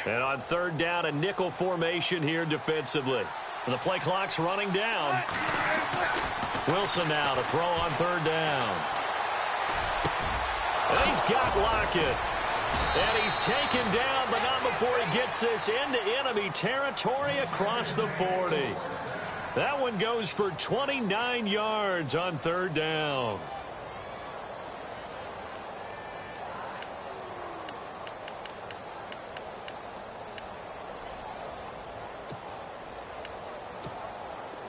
And on third down, a nickel formation here defensively. And the play clock's running down. Wilson now to throw on third down. And he's got Lockett. And he's taken down, but not before he gets this into enemy territory across the 40. That one goes for 29 yards on third down.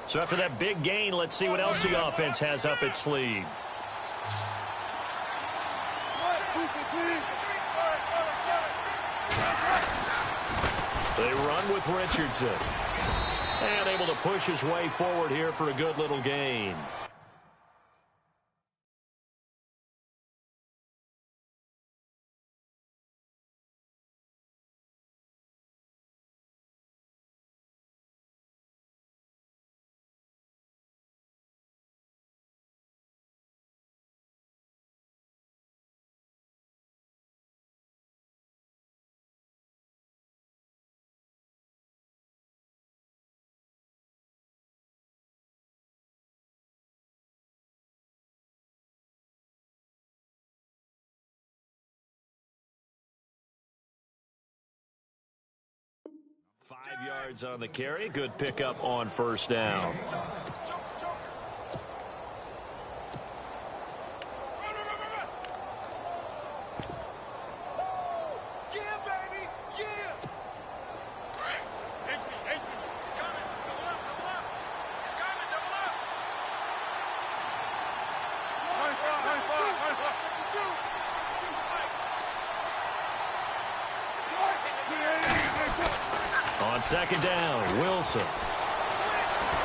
So after that big gain, let's see what else the offense has up its sleeve. They run with Richardson. And able to push his way forward here for a good little gain. Five yards on the carry. Good pickup on first down. On second down, Wilson.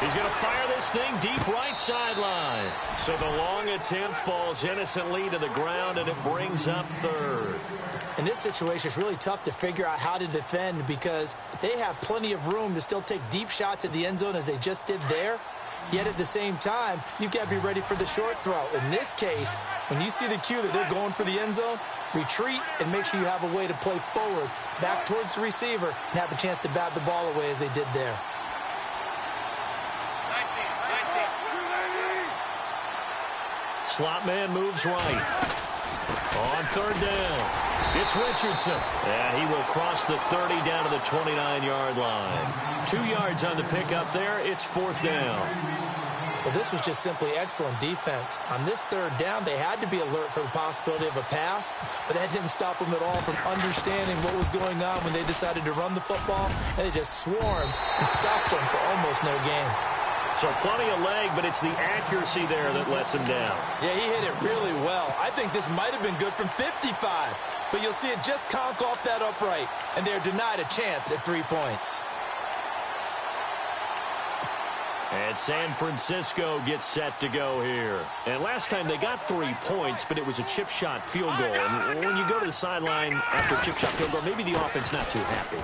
He's going to fire this thing deep right sideline. So the long attempt falls innocently to the ground, and it brings up third. In this situation, it's really tough to figure out how to defend because they have plenty of room to still take deep shots at the end zone as they just did there. Yet at the same time, you've got to be ready for the short throw. In this case, when you see the cue that they're going for the end zone, retreat and make sure you have a way to play forward, back towards the receiver, and have a chance to bat the ball away as they did there. Slot man moves right. On third down, it's Richardson. And he will cross the 30 down to the 29-yard line. 2 yards on the pickup there. It's fourth down. Well, this was just simply excellent defense. On this third down, they had to be alert for the possibility of a pass, but that didn't stop them at all from understanding what was going on when they decided to run the football, and they just swarmed and stopped them for almost no gain. So plenty of leg, but it's the accuracy there that lets him down. Yeah, he hit it really well. I think this might have been good from 55, but you'll see it just conk off that upright, and they're denied a chance at 3 points. And San Francisco gets set to go here. And last time they got 3 points, but it was a chip shot field goal. And when you go to the sideline after a chip shot field goal, maybe the offense not too happy.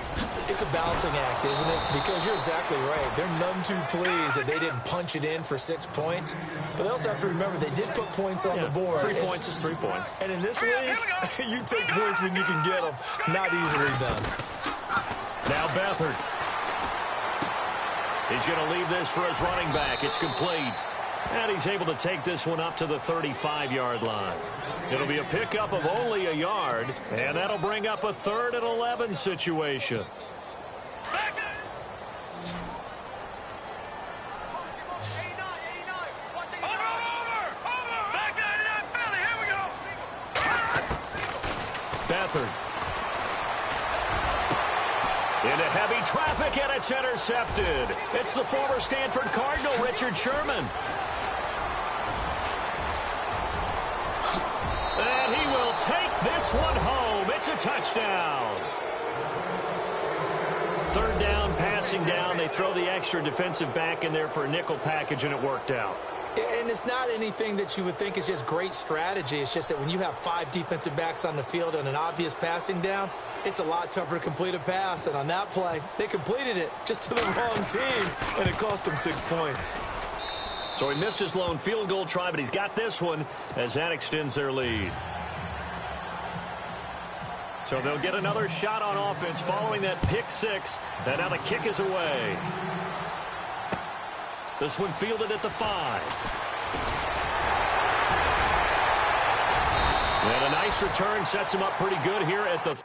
It's a balancing act, isn't it? Because you're exactly right. They're none too pleased that they didn't punch it in for 6 points. But they also have to remember they did put points on the board. 3 points is 3 points. And in this league, you take points when you can get them. Not easily done. Now Beathard. He's going to leave this for his running back. It's complete. And he's able to take this one up to the 35-yard line. It'll be a pickup of only a yard, and that'll bring up a 3rd and 11 situation. Beathard. Into heavy traffic, and it's intercepted. It's the former Stanford Cardinal, Richard Sherman. And he will take this one home. It's a touchdown. 3rd down, passing down. They throw the extra defensive back in there for a nickel package, and it worked out. And it's not anything that you would think is just great strategy. It's just that when you have 5 defensive backs on the field and an obvious passing down, it's a lot tougher to complete a pass. And on that play, they completed it just to the wrong team, and it cost them 6 points. So he missed his lone field goal try, but he's got this one as that extends their lead. So they'll get another shot on offense following that pick six. And now the kick is away. This one fielded at the 5. And a nice return sets him up pretty good here at the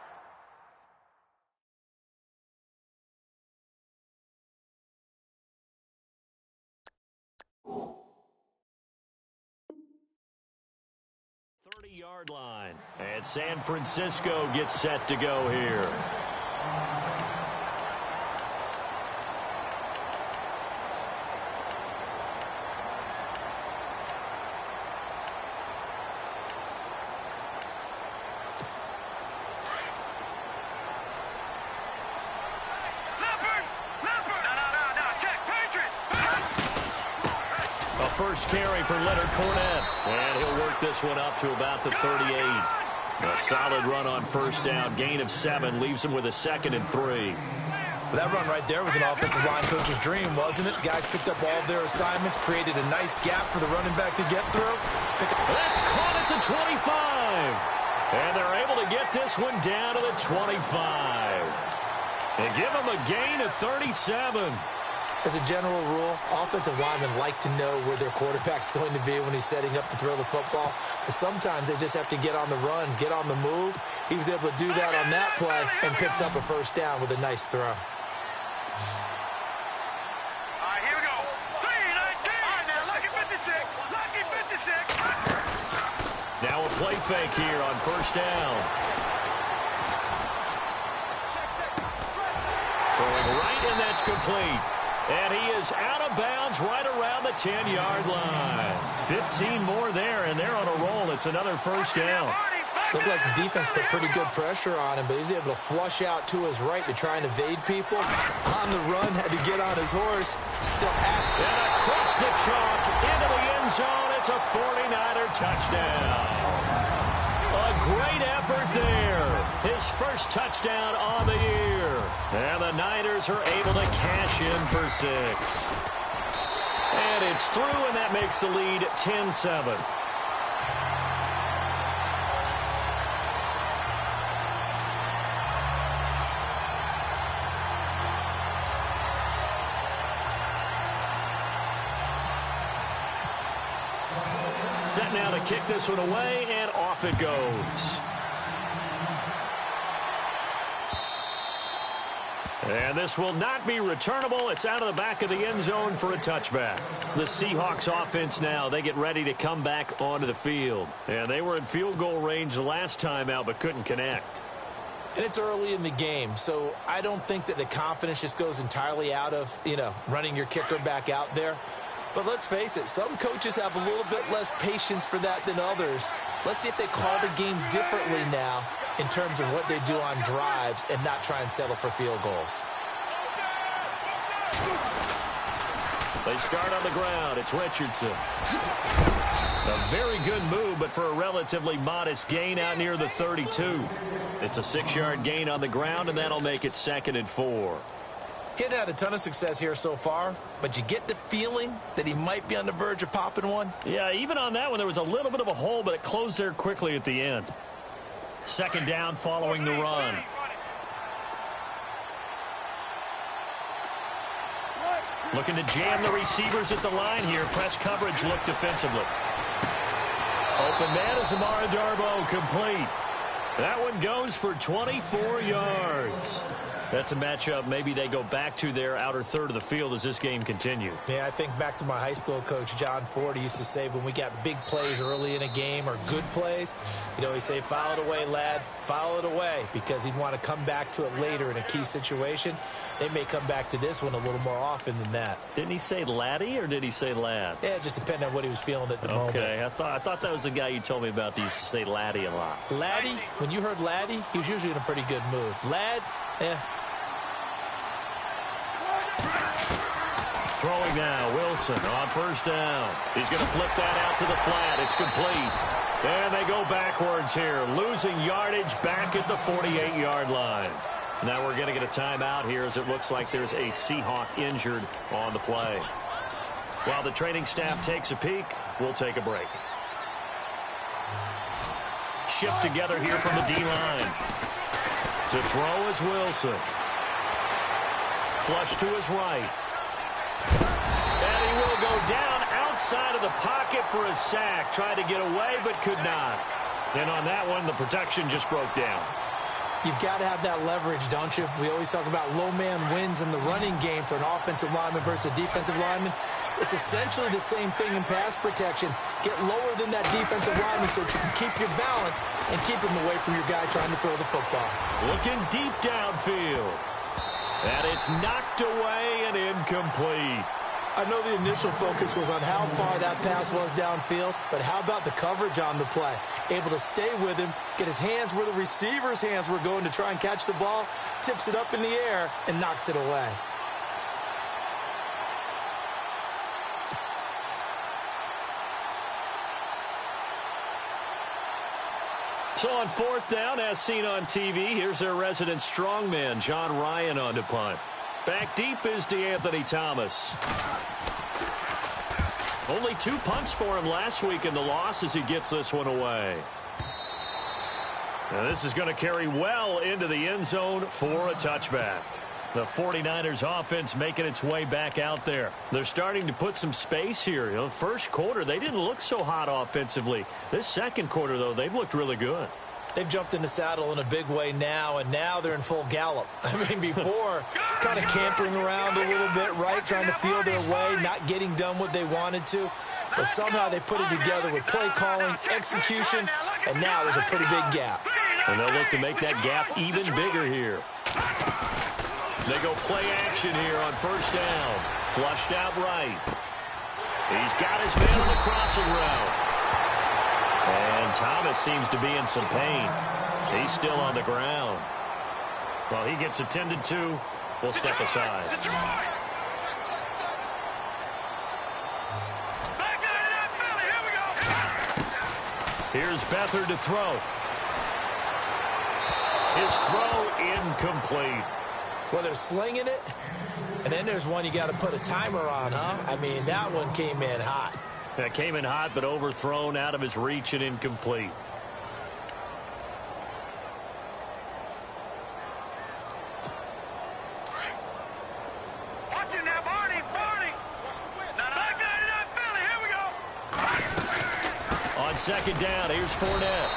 30-yard line. And San Francisco gets set to go here. First carry for Leonard Fournette. And he'll work this one up to about the 38. A solid run on first down. Gain of 7 leaves him with a 2nd and 3. That run right there was an offensive line coach's dream, wasn't it? Guys picked up all of their assignments, created a nice gap for the running back to get through. That's caught at the 25. And they're able to get this one down to the 25. And give them a gain of 37. As a general rule, offensive linemen like to know where their quarterback's going to be when he's setting up to throw the football. But sometimes they just have to get on the run, get on the move. He was able to do that on that play and picks up a first down with a nice throw. All right, here we go. 3-19. All right, now, lucky 56. Lucky 56. Now a play fake here on first down. Throwing right, and that's complete. And he is out of bounds right around the 10-yard line. 15 more there, and they're on a roll. It's another first down. Looked like the defense put pretty good pressure on him, but he's able to flush out to his right to try and evade people. On the run, had to get on his horse. Still at. And across the chalk into the end zone. It's a 49er touchdown. A great effort there. His first touchdown on the year. And the Niners are able to cash in for 6. And it's through, and that makes the lead 10-7. Set now to kick this one away, and off it goes. And this will not be returnable. It's out of the back of the end zone for a touchback. The Seahawks offense now, they get ready to come back onto the field. And they were in field goal range the last time out, but couldn't connect. And it's early in the game, so I don't think that the confidence just goes entirely out of, running your kicker back out there. But let's face it, some coaches have a little bit less patience for that than others. Let's see if they call the game differently now in terms of what they do on drives and not try and settle for field goals. They start on the ground. It's Richardson. A very good move, but for a relatively modest gain out near the 32. It's a 6-yard gain on the ground, and that'll make it 2nd and 4. He hadn't had a ton of success here so far, but you get the feeling that he might be on the verge of popping one. Yeah, even on that one, there was a little bit of a hole, but it closed there quickly at the end. 2nd down following the run. Looking to jam the receivers at the line here. Press coverage look defensively. Open man is Amara Darboh, complete. That one goes for 24 yards. That's a matchup maybe they go back to their outer third of the field as this game continues. Yeah, I think back to my high school coach, John Ford. He used to say when we got big plays early in a game or good plays, he'd say, foul it away, lad, foul it away, because he'd want to come back to it later in a key situation. They may come back to this one a little more often than that. Didn't he say laddie or did he say lad? Yeah, it just depended on what he was feeling at the moment. Okay, I thought that was the guy you told me about that used to say laddie a lot. Laddie, when you heard laddie, he was usually in a pretty good mood. Lad, Throwing now, Wilson on first down. He's going to flip that out to the flat. It's complete. And they go backwards here, losing yardage back at the 48-yard line. Now we're going to get a timeout here as it looks like there's a Seahawk injured on the play. While the training staff takes a peek, we'll take a break. Shift together here from the D-line. To throw is Wilson. Flush to his right. And he will go down outside of the pocket for a sack. Tried to get away, but could not. And on that one, the protection just broke down. You've got to have that leverage, don't you? We always talk about low man wins in the running game for an offensive lineman versus a defensive lineman. It's essentially the same thing in pass protection. Get lower than that defensive lineman so that you can keep your balance and keep him away from your guy trying to throw the football. Looking deep downfield. And it's knocked away and incomplete. I know the initial focus was on how far that pass was downfield, but how about the coverage on the play? Able to stay with him, get his hands where the receiver's hands were going to try and catch the ball, tips it up in the air, and knocks it away. So on fourth down, as seen on TV, here's their resident strongman, John Ryan, on to punt. Back deep is DeAnthony Thomas. Only 2 punts for him last week in the loss as he gets this one away. Now this is going to carry well into the end zone for a touchback. The 49ers offense making its way back out there. They're starting to put some space here. The first quarter, they didn't look so hot offensively. This second quarter, though, they've looked really good. They've jumped in the saddle in a big way now, and now they're in full gallop. I mean, before, kind of cantering around a little bit, right, trying to feel their way, not getting done what they wanted to. But somehow they put it together with play calling, execution, and now there's a pretty big gap. And they'll look to make that gap even bigger here. They go play action here on first down. Flushed out right. He's got his man on the crossing route. And Thomas seems to be in some pain. He's still on the ground. Well, he gets attended to. We'll step aside. Here's Beathard to throw. His throw incomplete. Well, they're slinging it, and then there's one you got to put a timer on, huh? I mean, that one came in hot. That came in hot, but overthrown, out of his reach, and incomplete. Watch it now, Barney, Barney. Back out of that Philly, here we go. On second down, here's Fournette.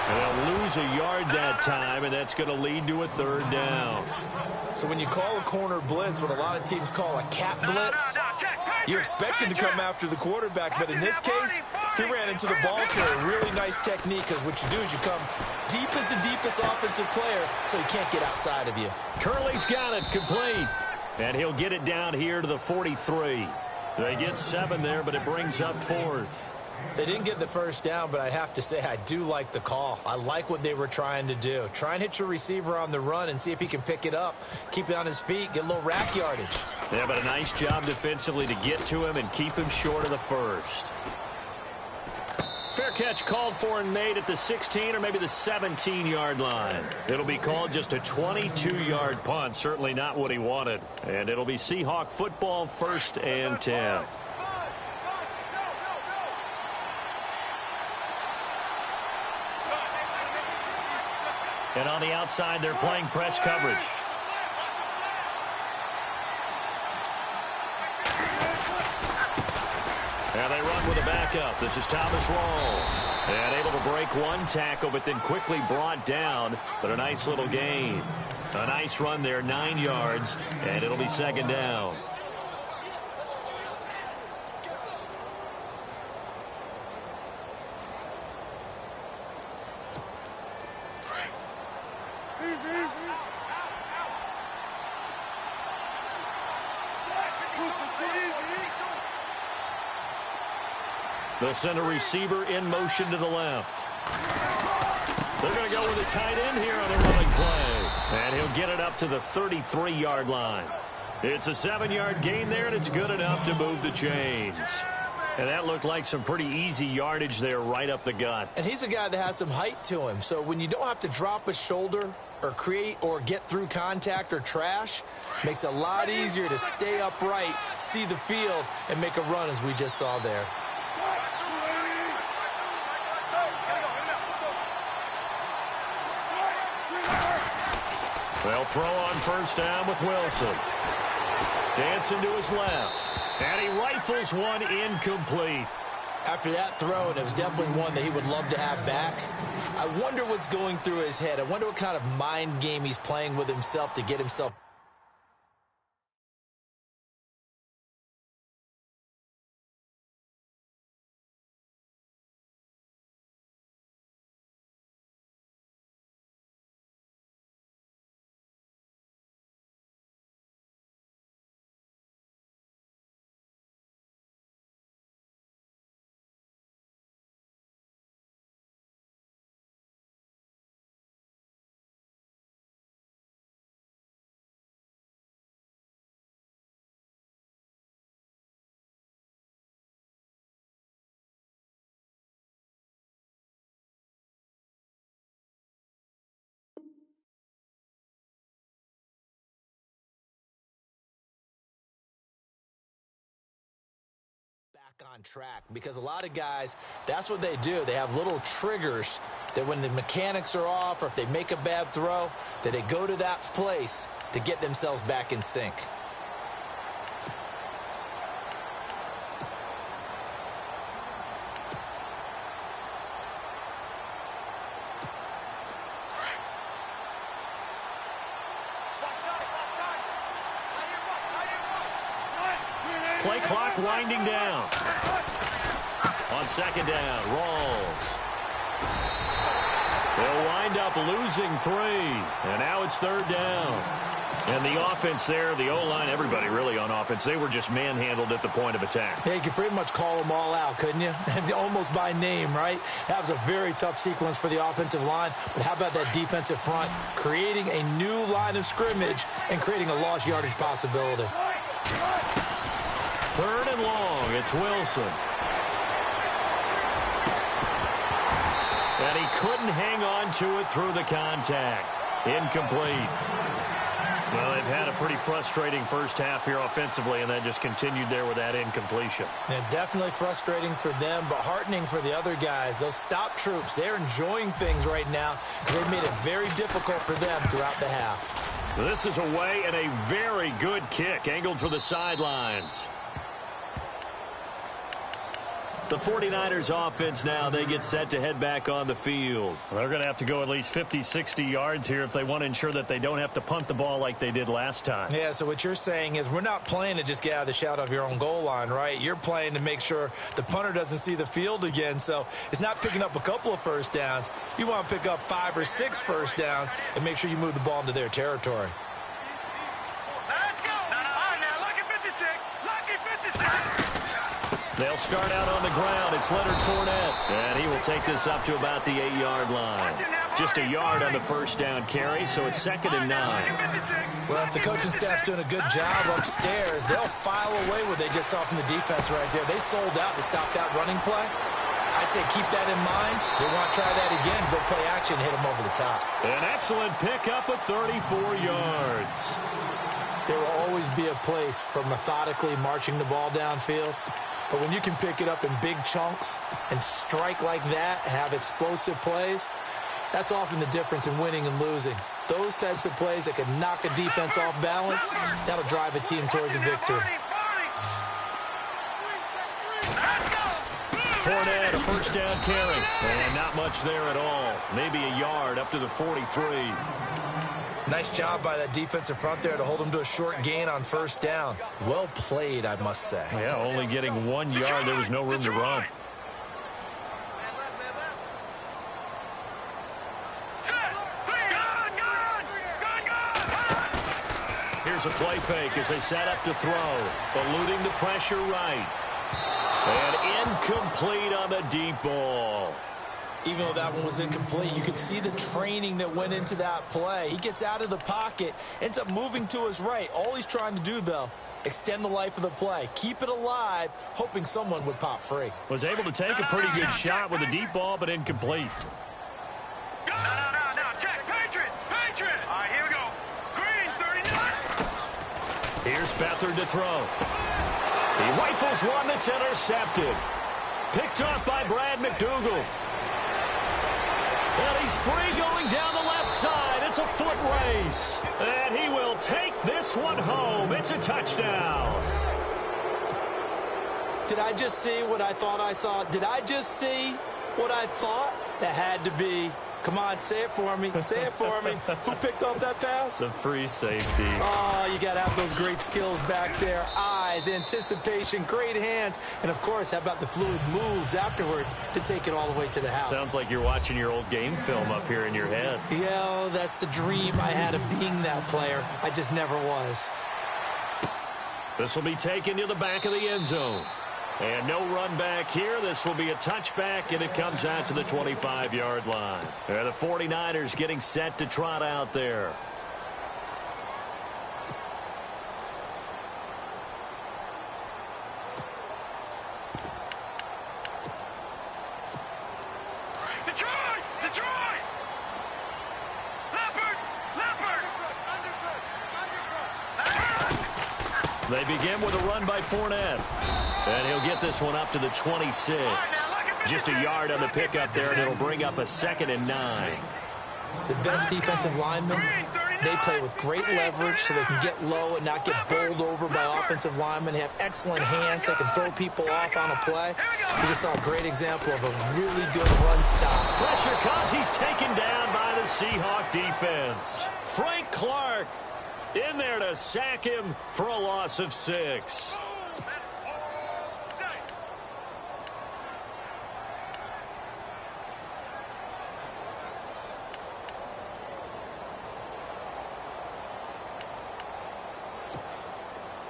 And they'll lose a yard that time, and that's going to lead to a third down. So when you call a corner blitz, what a lot of teams call a cat blitz, you expect him to come after the quarterback, but in this case, he ran into the ball carrier. Really nice technique, because what you do is you come deep as the deepest offensive player, so he can't get outside of you. Curley's got it complete, and he'll get it down here to the 43. They get 7 there, but it brings up 4th. They didn't get the first down, but I have to say I do like the call. I like what they were trying to do. Try and hit your receiver on the run and see if he can pick it up, keep it on his feet, get a little rack yardage. Yeah, but a nice job defensively to get to him and keep him short of the first. Fair catch called for and made at the 16 or maybe the 17-yard line. It'll be called just a 22-yard punt, certainly not what he wanted. And it'll be Seahawk football, 1st and 10. And on the outside, they're playing press coverage. Now they run with a backup. This is Thomas Rawls. And able to break one tackle, but then quickly brought down. But a nice little gain. A nice run there, 9 yards. And it'll be 2nd down. They'll send a receiver in motion to the left. They're going to go with a tight end here on a running play. And he'll get it up to the 33-yard line. It's a 7-yard gain there, and it's good enough to move the chains. And that looked like some pretty easy yardage there right up the gut. And he's a guy that has some height to him. So when you don't have to drop a shoulder or create or get through contact or trash, makes it a lot easier to stay upright, see the field, and make a run as we just saw there. They'll throw on first down with Wilson. Dancing to his left. And he rifles one incomplete. After that throw, and it was definitely one that he would love to have back, I wonder what's going through his head. I wonder what kind of mind game he's playing with himself to get himself back on track, because a lot of guys, that's what they do. They have little triggers that when the mechanics are off or if they make a bad throw, that they go to that place to get themselves back in sync. Play clock winding down. On second down, Rawls. They'll wind up losing 3. And now it's third down. And the offense there, the O-line, everybody really on offense, they were just manhandled at the point of attack. Yeah, you could pretty much call them all out, couldn't you? Almost by name, right? That was a very tough sequence for the offensive line. But how about that defensive front creating a new line of scrimmage and creating a lost yardage possibility? Third and long, it's Wilson. And he couldn't hang on to it through the contact. Incomplete. Well, they've had a pretty frustrating first half here offensively, and that just continued there with that incompletion. Yeah, definitely frustrating for them, but heartening for the other guys. Those stop troops, they're enjoying things right now. They've made it very difficult for them throughout the half. This is away and a very good kick, angled for the sidelines. The 49ers offense now, they get set to head back on the field. They're going to have to go at least 50, 60 yards here if they want to ensure that they don't have to punt the ball like they did last time. Yeah, so what you're saying is we're not playing to just get out of the shadow of your own goal line, right? You're playing to make sure the punter doesn't see the field again. So it's not picking up a couple of first downs. You want to pick up 5 or 6 first downs and make sure you move the ball into their territory. Let's go. All right, now, lucky 56. Lucky 56. They'll start out on the ground. It's Leonard Fournette. And he will take this up to about the 8-yard line. Just a yard on the first down carry, so it's 2nd and 9. Well, if the coaching staff's doing a good job upstairs, they'll file away what they just saw from the defense right there. They sold out to stop that running play. I'd say keep that in mind. If they want to try that again, go play action, hit them over the top. An excellent pickup of 34 yards. There will always be a place for methodically marching the ball downfield. But when you can pick it up in big chunks and strike like that, have explosive plays, that's often the difference in winning and losing. Those types of plays that can knock a defense off balance, that'll drive a team towards a victory. Fournette, a first down carry. And not much there at all. Maybe a yard up to the 43. Nice job by that defensive front there to hold them to a short gain on first down. Well played, I must say. Yeah, only getting 1 yard. There was no room to run. Here's a play fake as they set up to throw. Eluding the pressure right. And incomplete on the deep ball. Even though that one was incomplete, you could see the training that went into that play. He gets out of the pocket, ends up moving to his right. All he's trying to do, though, extend the life of the play. Keep it alive, hoping someone would pop free. Was able to take a pretty good shot with a deep ball, but incomplete. No, check. Patriot. All right, here we go. Green, 39. Here's Beathard to throw. He rifles one that's intercepted. Picked off by Brad McDougal. And he's free going down the left side. It's It's a foot race. And he will take this one home. It's a touchdown. Did I just see what I thought I saw? Did I just see what I thought? That had to be. Come on, say it for me. Say it for me. Who picked off that pass? The free safety. Oh, you got to have those great skills back there. Eyes, anticipation, great hands. And, of course, how about the fluid moves afterwards to take it all the way to the house? Sounds like you're watching your old game film up here in your head. Yeah, that's the dream I had of being that player. I just never was. This will be taken to the back of the end zone. And no run back here. This will be a touchback, and it comes out to the 25-yard line. The 49ers getting set to trot out there. Detroit! Detroit! Leopard! Leopard! They begin with a run by Fournette. And he'll get this one up to the 26. Just a yard on the pickup there, and it'll bring up a 2nd and 9. The best defensive linemen, they play with great leverage so they can get low and not get bowled over by offensive linemen. They have excellent hands. They can throw people off on a play. We just saw a great example of a really good run stop. Pressure comes. He's taken down by the Seahawk defense. Frank Clark in there to sack him for a loss of 6.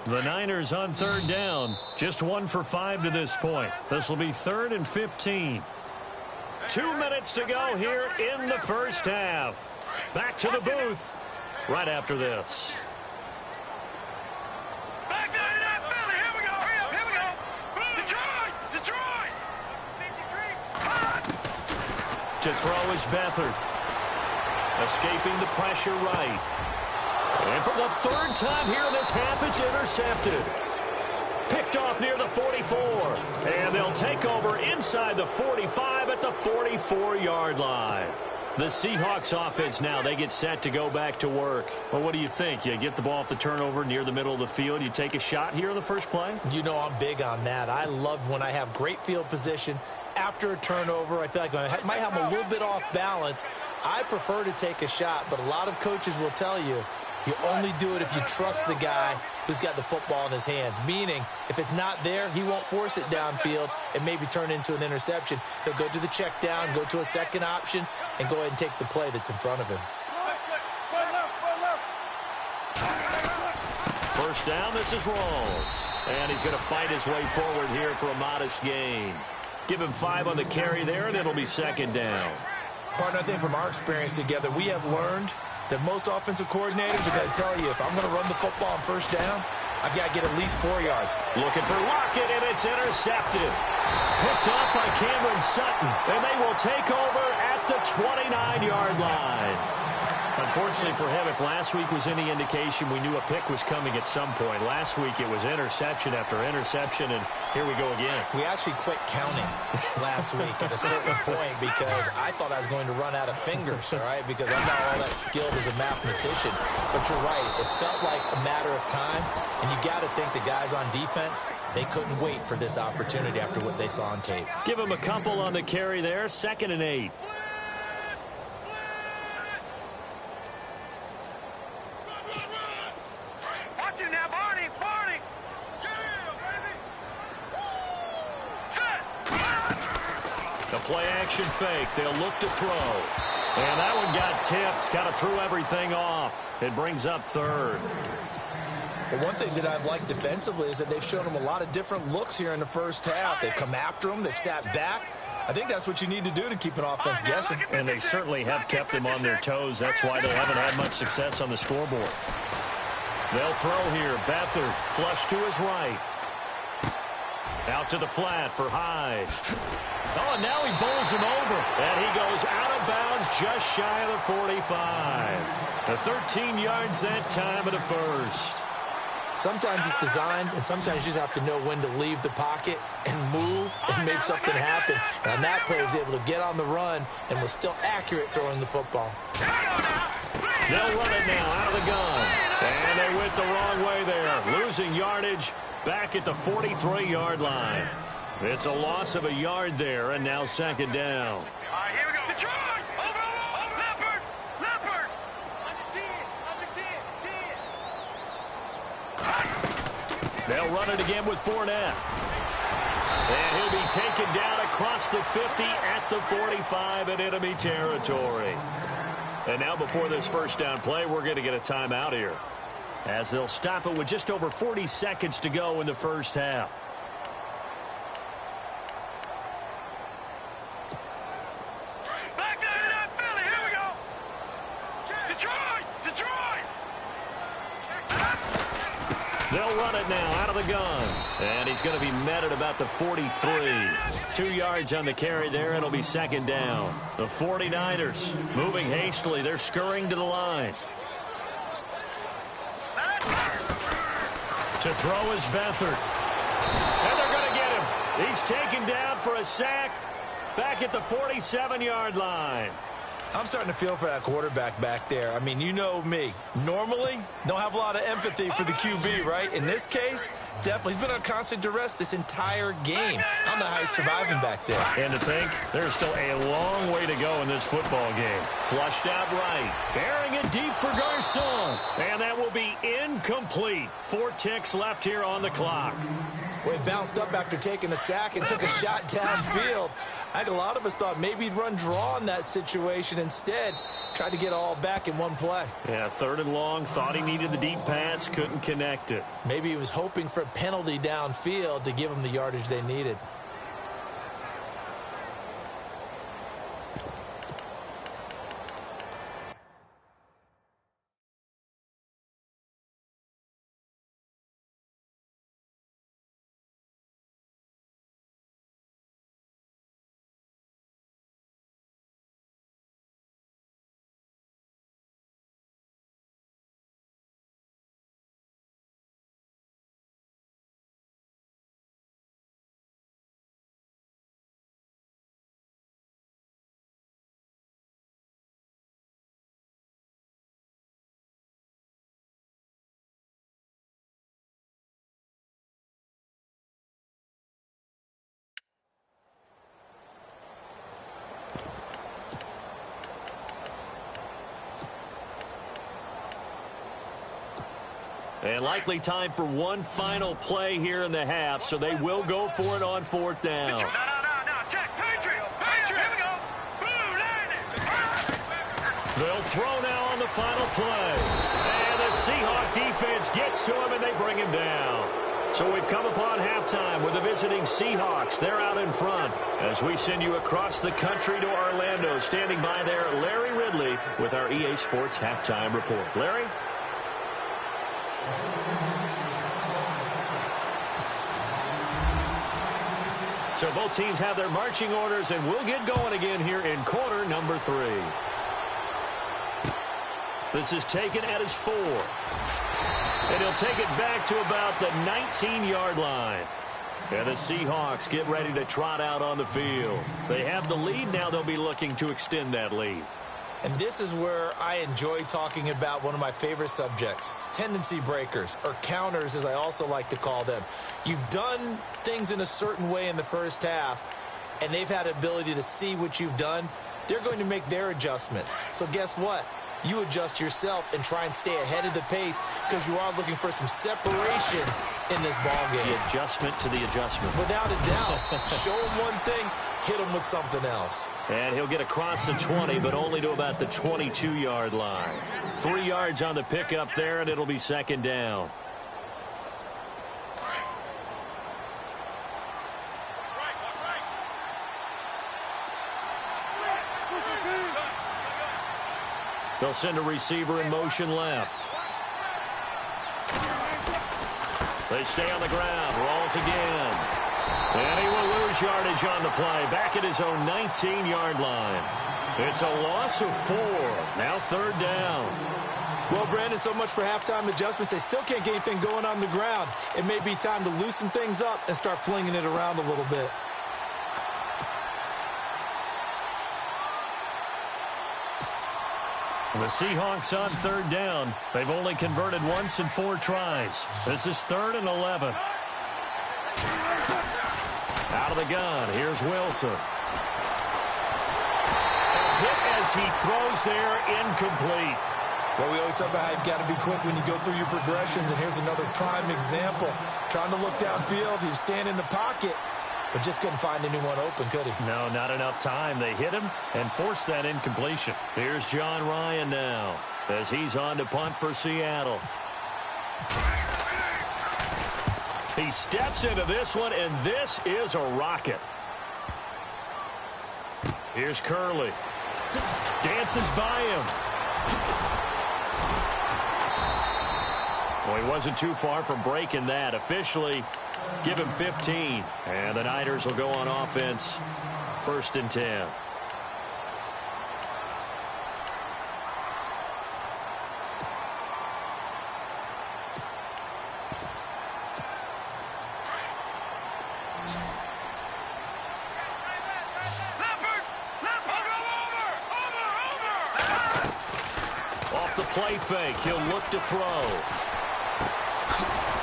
The Niners on 3rd down. Just 1 for 5 to this point. This will be 3rd and 15. 2 minutes to go here in the first half. Back to the booth right after this. Back there in that Philly. Here we go. Here we go. Detroit! Detroit! To throw is Beathard. Escaping the pressure right. And for the 3rd time here in this half, it's intercepted. Picked off near the 44. And they'll take over inside the 45 at the 44-yard line. The Seahawks offense now, they get set to go back to work. Well, what do you think? You get the ball off the turnover near the middle of the field. You take a shot here in the first play? You know I'm big on that. I love when I have great field position. After a turnover, I feel like I might have a little bit off balance. I prefer to take a shot, but a lot of coaches will tell you, you only do it if you trust the guy who's got the football in his hands. Meaning, if it's not there, he won't force it downfield and maybe turn into an interception. He'll go to the check down, go to a second option, and go ahead and take the play that's in front of him. First down, this is Rawls. And he's going to fight his way forward here for a modest gain. Give him 5 on the carry there, and it'll be 2nd down. Partner, I think from our experience together, we have learned that most offensive coordinators are going to tell you, if I'm going to run the football on first down, I've got to get at least 4 yards. Looking for Lockett, and it's intercepted. Picked off by Cameron Sutton, and they will take over at the 29-yard line. Unfortunately for him, if last week was any indication, we knew a pick was coming at some point. Last week it was interception after interception, and here we go again. We actually quit counting last week at a certain point because I thought I was going to run out of fingers, all right, because I'm not all that skilled as a mathematician. But you're right. It felt like a matter of time, and you got to think the guys on defense, they couldn't wait for this opportunity after what they saw on tape. Give him a couple on the carry there, 2nd and 8. Play-action fake. They'll look to throw. And that one got tipped. Kind of threw everything off. It brings up 3rd. Well, one thing that I've liked defensively is that they've shown them a lot of different looks here in the first half. They've come after them. They've sat back. I think that's what you need to do to keep an offense guessing. And they certainly have kept them on their toes. That's why they haven't had much success on the scoreboard. They'll throw here. Beathard flush to his right. Out to the flat for Hyde. Oh, and now he bowls him over. And he goes out of bounds just shy of the 45. The 13 yards that time of the first. Sometimes it's designed, and sometimes you just have to know when to leave the pocket and move and make something happen. And on that play, he was able to get on the run and was still accurate throwing the football. They'll run it now out of the gun. And they went the wrong way there. Losing yardage back at the 43-yard line. It's a loss of a yard there, and now second down. All right, here we go. Detroit! Over. Leopard! Under 10. They'll run it again with Fournette. And he'll be taken down across the 50 at the 45 in enemy territory. And now before this first down play, we're going to get a timeout here, as they'll stop it with just over 40 seconds to go in the first half. Back there in that Philly. Here we go. Detroit! They'll run it now out of the gun. And he's going to be met at about the 43. 2 yards on the carry there. It'll be second down. The 49ers moving hastily. They're scurrying to the line. To throw is Beathard. And they're going to get him. He's taken down for a sack back at the 47-yard line. I'm starting to feel for that quarterback back there. I mean, you know me. Normally, don't have a lot of empathy for the QB, right? In this case, definitely. He's been on constant duress this entire game. I don't know how he's surviving back there. And to think, there's still a long way to go in this football game. Flushed out right. Bearing it deep for Garcon. And that will be incomplete. 4 ticks left here on the clock. Well, he bounced up after taking a sack and took a shot downfield. I think a lot of us thought maybe he'd run draw in that situation. Instead, tried to get all back in one play. Yeah, 3rd and long. Thought he needed the deep pass. Couldn't connect it. Maybe he was hoping for a penalty downfield to give him the yardage they needed. And likely time for one final play here in the half, so they will go for it on 4th down. No. Check. Patriot. Here we go. Boom, landed. They'll throw now on the final play. And the Seahawk defense gets to him, and they bring him down. So we've come upon halftime with the visiting Seahawks. They're out in front as we send you across the country to Orlando. Standing by there, Larry Ridley with our EA Sports Halftime Report. Larry? So both teams have their marching orders, and we'll get going again here in quarter number 3. This is taken at his 4. And he'll take it back to about the 19-yard line. And the Seahawks get ready to trot out on the field. They have the lead. Now they'll be looking to extend that lead. And this is where I enjoy talking about one of my favorite subjects, tendency breakers, or counters as I also like to call them. You've done things in a certain way in the first half, and they've had ability to see what you've done. They're going to make their adjustments. So guess what? You adjust yourself and try and stay ahead of the pace because you are looking for some separation in this ball game. The adjustment to the adjustment. Without a doubt. Show them one thing, hit them with something else. And he'll get across the 20, but only to about the 22-yard line. 3 yards on the pickup there, and it'll be second down. They'll send a receiver in motion left. They stay on the ground. Rolls again. And he will lose yardage on the play. Back at his own 19-yard line. It's a loss of 4. Now 3rd down. Well, Brandon, so much for halftime adjustments. They still can't get anything going on the ground. It may be time to loosen things up and start flinging it around a little bit. The Seahawks on third down. They've only converted once in 4 tries. This is 3rd and 11. Out of the gun, here's Wilson. A hit as he throws there, incomplete. Well, we always talk about how you've got to be quick when you go through your progressions, and here's another prime example. Trying to look downfield, he was standing in the pocket, but just couldn't find anyone open, could he? No, not enough time. They hit him and forced that incompletion. Here's John Ryan now as he's on to punt for Seattle. He steps into this one, and this is a rocket. Here's Curley. Dances by him. Well, he wasn't too far from breaking that. Officially, give him 15. And the Niners will go on offense. 1st and 10. Off the play fake, he'll look to throw.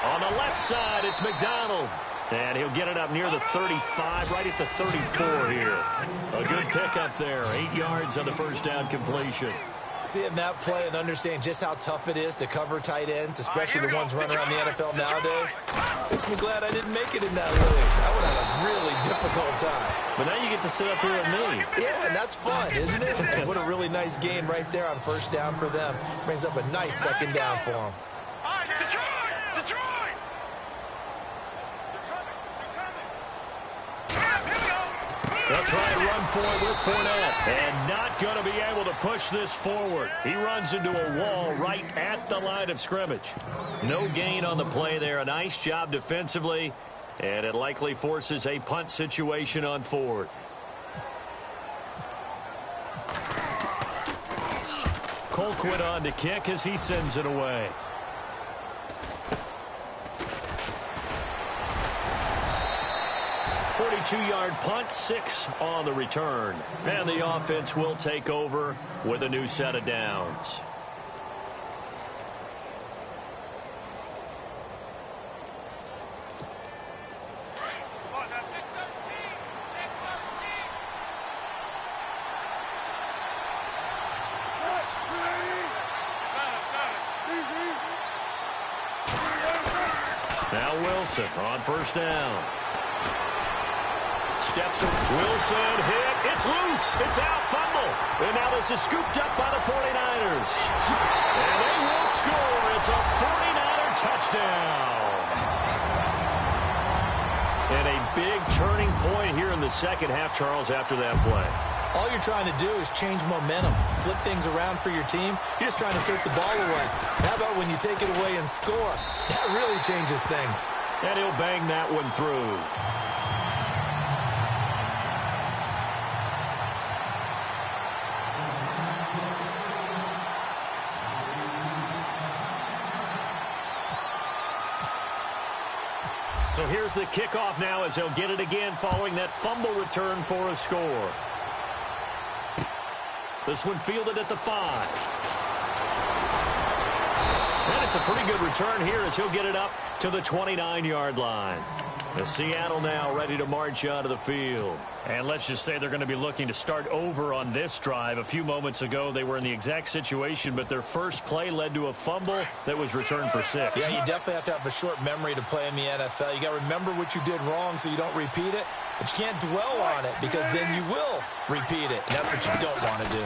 On the left side, it's McDonald. And he'll get it up near the 35, right at the 34 here. A good pickup there. 8 yards on the first down completion. Seeing that play and understanding just how tough it is to cover tight ends, especially the ones running around the NFL nowadays, makes me glad I didn't make it in that league. I would have a really difficult time. But now you get to sit up here with me. Yeah, and that's fun, isn't it? And what a really nice game right there on first down for them. Brings up a nice second down for them. They'll try and run for it with Fournette. And not going to be able to push this forward. He runs into a wall right at the line of scrimmage. No gain on the play there. A nice job defensively. And it likely forces a punt situation on 4th. Colquitt on to kick as he sends it away. Two-yard punt, 6 on the return. And the offense will take over with a new set of downs. Now Wilson on first down. Steps in. Wilson hit. It's loose. It's out. Fumble. And now this is scooped up by the 49ers. And they will score. It's a 49er touchdown. And a big turning point here in the second half, Charles, after that play. All you're trying to do is change momentum, flip things around for your team. You're just trying to take the ball away. How about when you take it away and score? That really changes things. And he'll bang that one through. So here's the kickoff now as they'll get it again following that fumble return for a score. This one fielded at the 5. And it's a pretty good return here as he'll get it up to the 29-yard line. The Seattle now ready to march out of the field. And let's just say they're going to be looking to start over on this drive. A few moments ago, they were in the exact situation, but their first play led to a fumble that was returned for 6. Yeah, you definitely have to have a short memory to play in the NFL. You got to remember what you did wrong so you don't repeat it, but you can't dwell on it because then you will repeat it, and that's what you don't want to do.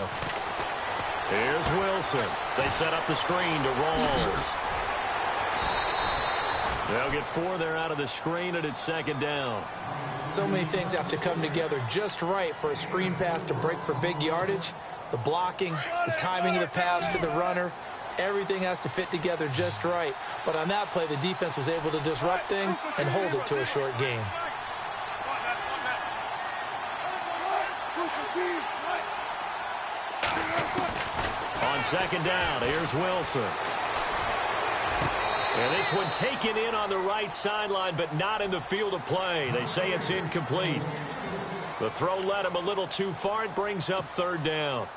Here's Wilson. They set up the screen to Rawls. They'll get 4 there out of the screen, and it's second down. So many things have to come together just right for a screen pass to break for big yardage. The blocking, the timing of the pass to the runner, everything has to fit together just right. But on that play, the defense was able to disrupt things and hold it to a short game. On second down, here's Wilson. And this one taken in on the right sideline, but not in the field of play. They say it's incomplete. The throw led him a little too far. It brings up third down.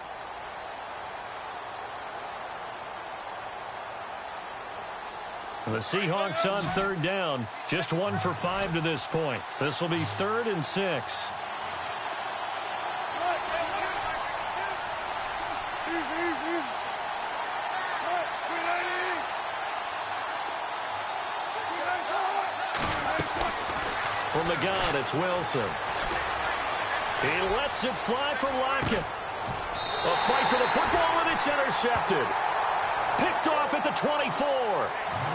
The Seahawks on third down. Just 1 for 5 to this point. This will be 3rd and 6. From the gun, it's Wilson. He lets it fly for Lockett. A fight for the football, and it's intercepted. Picked off at the 24.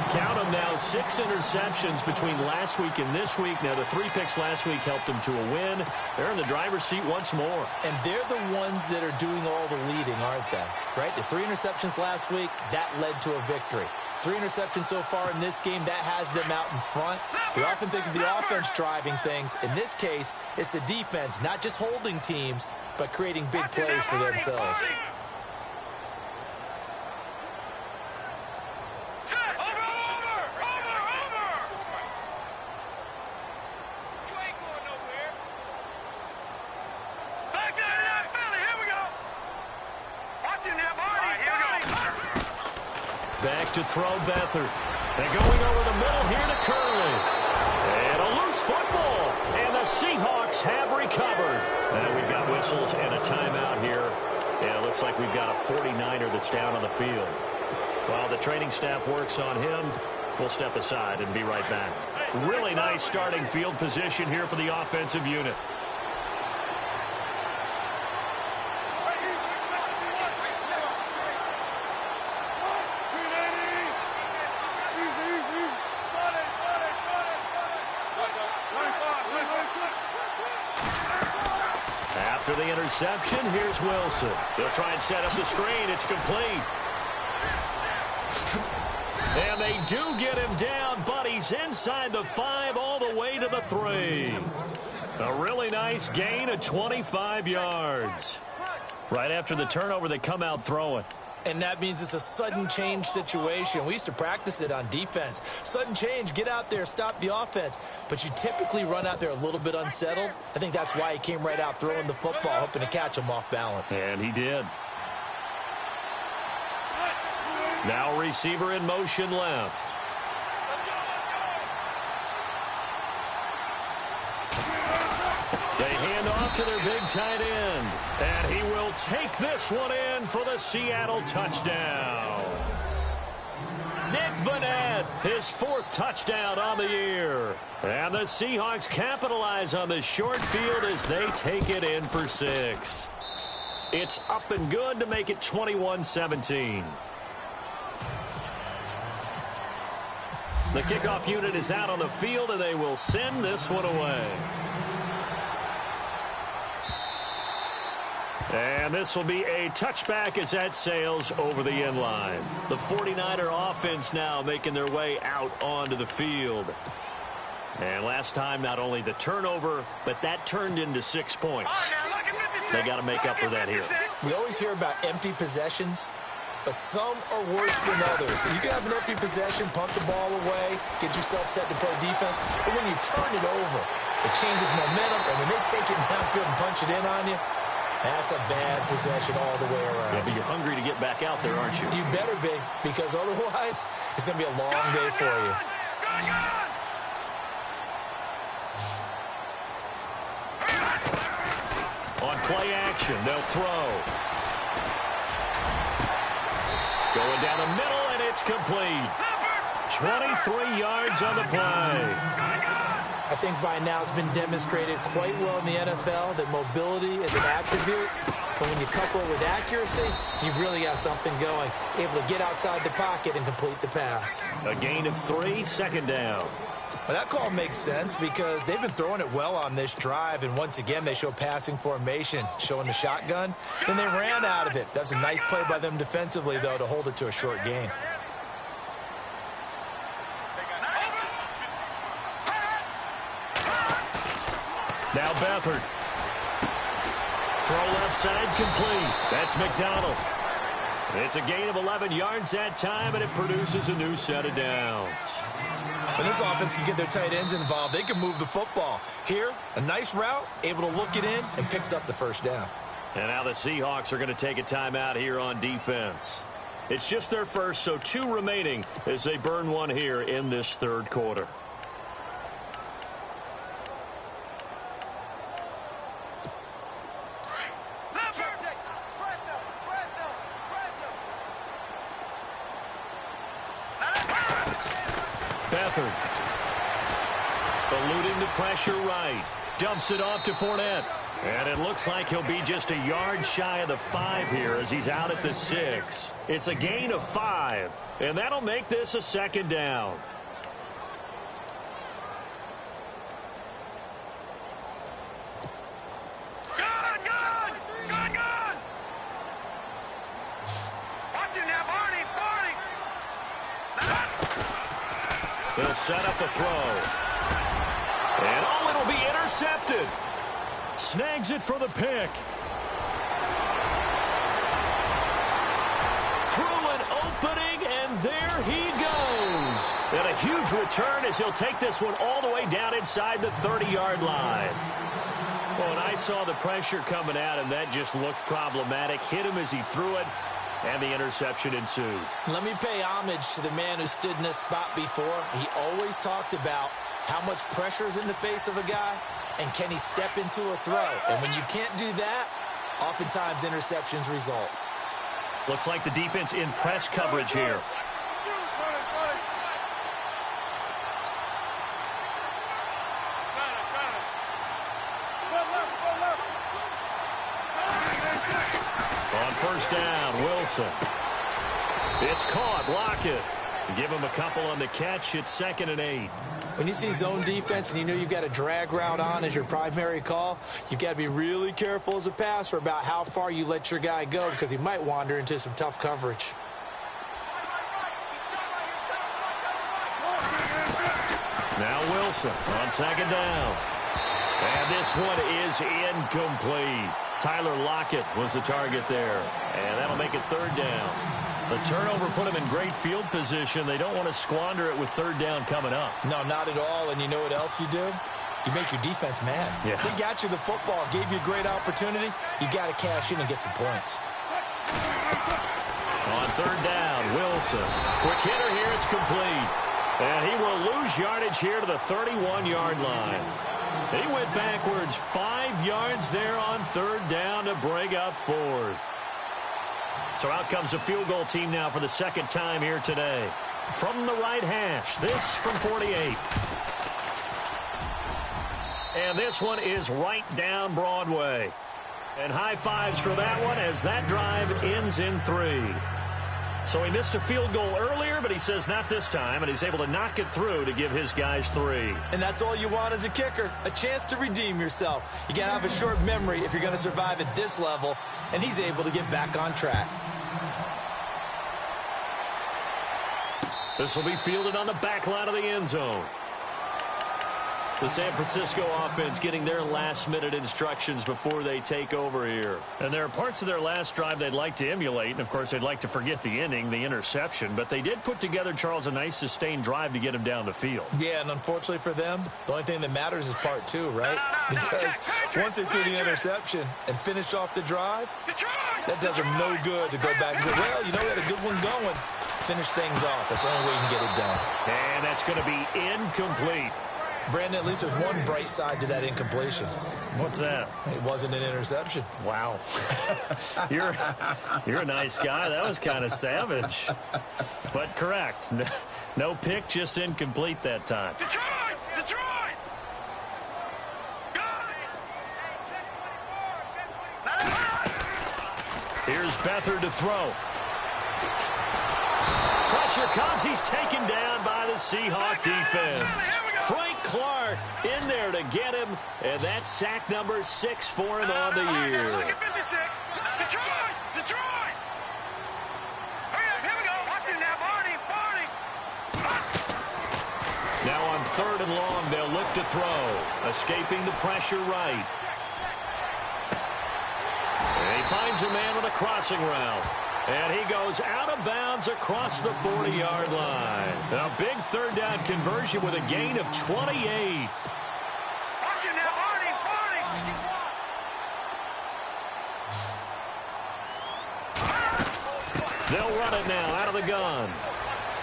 Count them now, 6 interceptions between last week and this week. Now, the 3 picks last week helped them to a win. They're in the driver's seat once more. And they're the ones that are doing all the leading, aren't they? Right? The 3 interceptions last week, that led to a victory. 3 interceptions so far in this game, that has them out in front. We often think of the offense driving things. In this case, it's the defense, not just holding teams, but creating big plays for themselves. Back to throw Beathard. And going over the middle here to Curley. And a loose football. And the Seahawks have recovered. And we've got whistles and a timeout here. And it looks like we've got a 49er that's down on the field. While the training staff works on him, we'll step aside and be right back. Really nice starting field position here for the offensive unit. After the interception, here's Wilson. They'll try and set up the screen. It's complete. And they do get him down, but he's inside the 5 all the way to the 3. A really nice gain of 25 yards. Right after the turnover, they come out throwing. And that means it's a sudden change situation. We used to practice it on defense. Sudden change, get out there, stop the offense. But you typically run out there a little bit unsettled. I think that's why he came right out throwing the football, hoping to catch him off balance. And he did. Now receiver in motion left. They hand off to their big tight end. And he will take this one in for the Seattle touchdown. Nick Vanette, his 4th touchdown on the year. And the Seahawks capitalize on the short field as they take it in for 6. It's up and good to make it 21-17. The kickoff unit is out on the field, and they will send this one away. And this will be a touchback as that sails over the end line. The 49er offense now making their way out onto the field. And last time, not only the turnover, but that turned into 6 points. They got to make up for that here. We always hear about empty possessions, but some are worse than others. You can have an empty possession, pump the ball away, get yourself set to play defense, but when you turn it over, it changes momentum, and when they take it downfield and punch it in on you, that's a bad possession all the way around. Yeah, but you're hungry to get back out there, aren't you? You better be, because otherwise it's going to be a long day for you. On play action, they'll throw. Going down the middle, and it's complete. 23 yards on the play. I think by now it's been demonstrated quite well in the NFL that mobility is an attribute. But when you couple it with accuracy, you've really got something going. Able to get outside the pocket and complete the pass. A gain of 3, 2nd down. Well, that call makes sense because they've been throwing it well on this drive. And once again, they show passing formation, showing the shotgun. Then they ran out of it. That's a nice play by them defensively, though, to hold it to a short gain. Now Beathard. Throw left side complete. That's McDonald. It's a gain of 11 yards that time, and it produces a new set of downs. When this offense can get their tight ends involved, they can move the football. Here, a nice route, able to look it in, and picks up the 1st down. And now the Seahawks are going to take a timeout here on defense. It's just their first, so 2 remaining as they burn one here in this third quarter. Beathard eluding the pressure right. Dumps it off to Fournette. And it looks like he'll be just a yard shy of the 5 here as he's out at the 6. It's a gain of 5, and that'll make this a second down. They'll set up a throw. And oh, it'll be intercepted. Snags it for the pick. Through an opening, and there he goes. And a huge return as he'll take this one all the way down inside the 30-yard line. Well, and I saw the pressure coming at him. That just looked problematic. Hit him as he threw it, and the interception ensued. Let me pay homage to the man who stood in this spot before. He always talked about how much pressure is in the face of a guy, and can he step into a throw? And when you can't do that, oftentimes interceptions result. Looks like the defense in press coverage here. On first down, Wilson. It's caught. Lockett. Give him a couple on the catch. It's 2nd and 8. When you see zone defense and you know you've got a drag route on as your primary call, you've got to be really careful as a passer about how far you let your guy go because he might wander into some tough coverage. Now Wilson on 2nd down. And this one is incomplete. Tyler Lockett was the target there. And that'll make it 3rd down. The turnover put him in great field position. They don't want to squander it with 3rd down coming up. No, not at all. And you know what else you do? You make your defense mad. Yeah. They got you the football, gave you a great opportunity. You got to cash in and get some points. On 3rd down, Wilson. Quick hitter here. It's complete. And he will lose yardage here to the 31-yard line. He went backwards 5 yards there on 3rd down to bring up 4th. So out comes a field goal team now for the 2nd time here today. From the right hash, this from 48. And this one is right down Broadway. And high fives for that one as that drive ends in 3. So he missed a field goal earlier, but he says not this time, and he's able to knock it through to give his guys 3. And that's all you want as a kicker, a chance to redeem yourself. You got to have a short memory if you're going to survive at this level, and he's able to get back on track. This will be fielded on the back line of the end zone. The San Francisco offense getting their last-minute instructions before they take over here. And there are parts of their last drive they'd like to emulate. And, of course, they'd like to forget the inning, the interception. But they did put together, Charles, a nice sustained drive to get him down the field. Yeah, and unfortunately for them, the only thing that matters is part 2, right? Because once they threw the interception and finished off the drive, that does them no good to go back and say, well, you know, we had a good one going. Finish things off. That's the only way you can get it done. And that's going to be incomplete. Brandon, at least there's one bright side to that incompletion. What's that? It wasn't an interception. Wow. You're a nice guy. That was kind of savage. But correct. No pick, just incomplete that time. Detroit! Detroit! Here's Beathard to throw. Pressure comes. He's taken down by the Seahawk defense. Frank Clark in there to get him, and that's sack number 6 for him on the year. Look at 56. Detroit! Detroit! Hurry up, here we go. Watch it now, Barney. Now on 3rd and long, they'll look to throw. Escaping the pressure right. And he finds a man on a crossing route. And he goes out of bounds across the 40-yard line. A big 3rd down conversion with a gain of 28. Watch it now, Barney. They'll run it now out of the gun.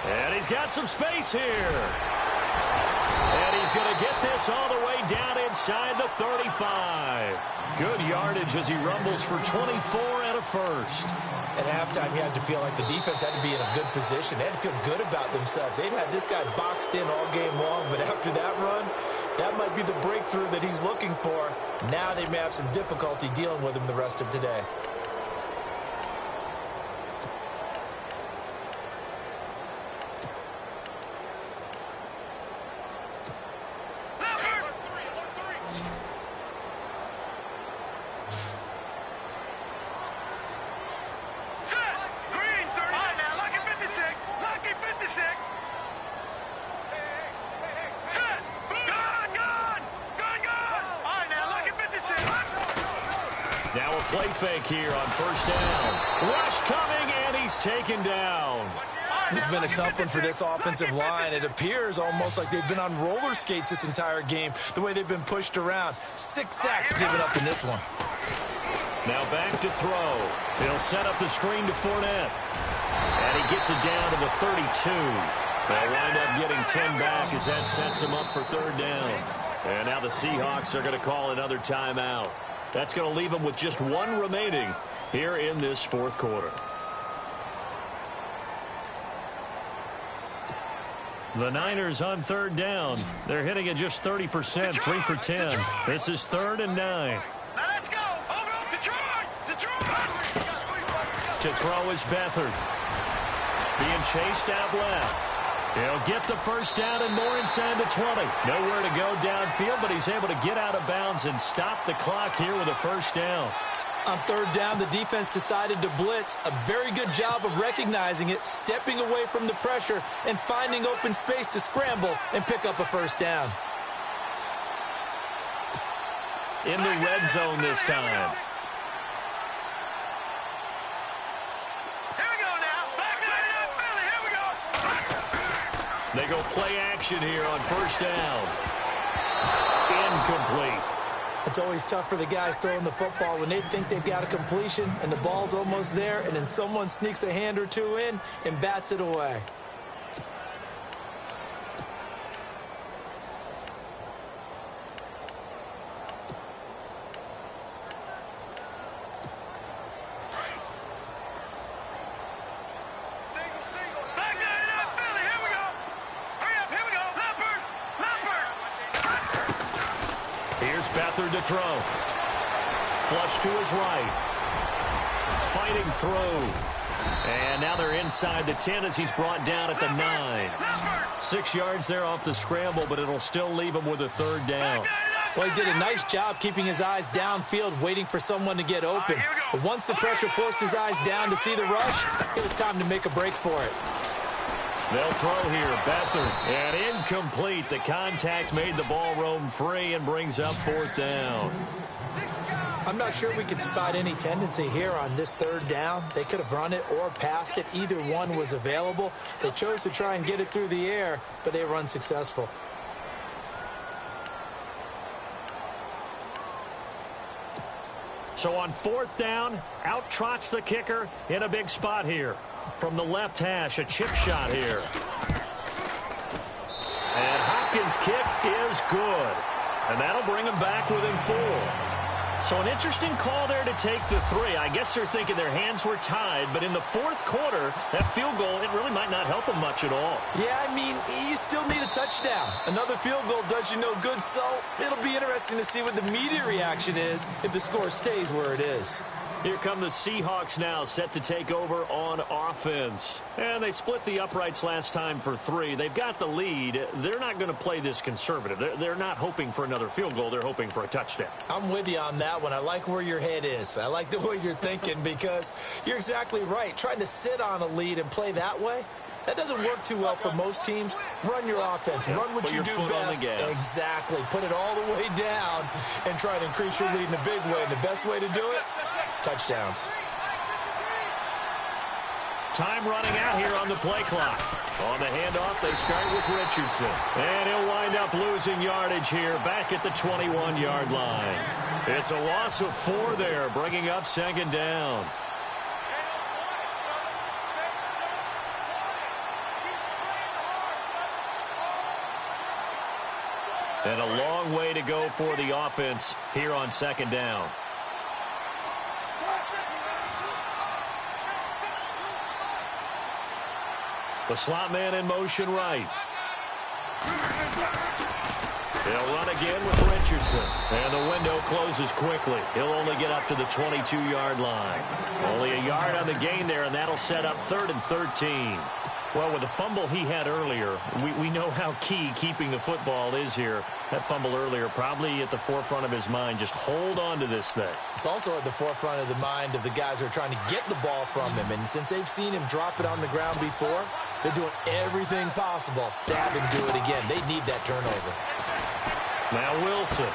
And he's got some space here. And he's going to get this all the way down inside the 35. Good yardage as he rumbles for 24 and a first. At halftime, you had to feel like the defense had to be in a good position. They had to feel good about themselves. They'd had this guy boxed in all game long, but after that run, that might be the breakthrough that he's looking for. Now they may have some difficulty dealing with him the rest of today. Play fake here on first down. Rush coming, and he's taken down. This has been a tough one for this offensive line. It appears almost like they've been on roller skates this entire game, the way they've been pushed around. 6 sacks given up in this one. Now back to throw. He'll set up the screen to Fournette. And he gets it down to the 32. They'll wind up getting 10 back as that sets him up for third down. And now the Seahawks are going to call another timeout. That's going to leave them with just one remaining here in this fourth quarter. The Niners on third down. They're hitting at just 30%, 3 for 10. This is 3rd and 9. Now let's go. Over Detroit. To throw is Beathard. Being chased out left. He'll get the first down and more inside the 20. Nowhere to go downfield, but he's able to get out of bounds and stop the clock here with a first down. On third down, the defense decided to blitz. A very good job of recognizing it, stepping away from the pressure, and finding open space to scramble and pick up a first down. In the red zone this time. They go play action here on first down. Incomplete. It's always tough for the guys throwing the football when they think they've got a completion and the ball's almost there, and then someone sneaks a hand or two in and bats it away. Beathard to throw. Flush to his right. Fighting through. And now they're inside the 10 as he's brought down at the 9. 6 yards there off the scramble, but it'll still leave him with a third down. Well, he did a nice job keeping his eyes downfield, waiting for someone to get open. But once the pressure forced his eyes down to see the rush, it was time to make a break for it. They'll throw here. Beathard. And incomplete. The contact made the ball roam free and brings up fourth down. I'm not sure we could spot any tendency here on this third down. They could have run it or passed it. Either one was available. They chose to try and get it through the air, but they were unsuccessful. So on fourth down, out trots the kicker in a big spot here. From the left hash, a chip shot here. And Hopkins' kick is good. And that'll bring him back within 4. So an interesting call there to take the 3. I guess they're thinking their hands were tied, but in the fourth quarter, that field goal, it really might not help them much at all. Yeah, I mean, you still need a touchdown. Another field goal does you no good, so it'll be interesting to see what the media reaction is if the score stays where it is. Here come the Seahawks now, set to take over on offense. And they split the uprights last time for 3. They've got the lead. They're not going to play this conservative. They're not hoping for another field goal. They're hoping for a touchdown. I'm with you on that one. I like where your head is. I like the way you're thinking because you're exactly right. Trying to sit on a lead and play that way, that doesn't work too well for most teams. Run your offense. Run what you do best. Exactly. Put it all the way down and try to increase your lead in a big way. And the best way to do it, touchdowns. Time running out here on the play clock. On the handoff, they start with Richardson. And he'll wind up losing yardage here back at the 21-yard line. It's a loss of 4 there, bringing up second down. And a long way to go for the offense here on second down. The slot man in motion right. They'll run again with Richardson. And the window closes quickly. He'll only get up to the 22-yard line. Only a yard on the gain there, and that'll set up 3rd and 13. Well, with the fumble he had earlier, we know how key keeping the football is here. That fumble earlier probably at the forefront of his mind. Just hold on to this thing. It's also at the forefront of the mind of the guys who are trying to get the ball from him. And since they've seen him drop it on the ground before, they're doing everything possible to have him do it again. They need that turnover. Now Wilson.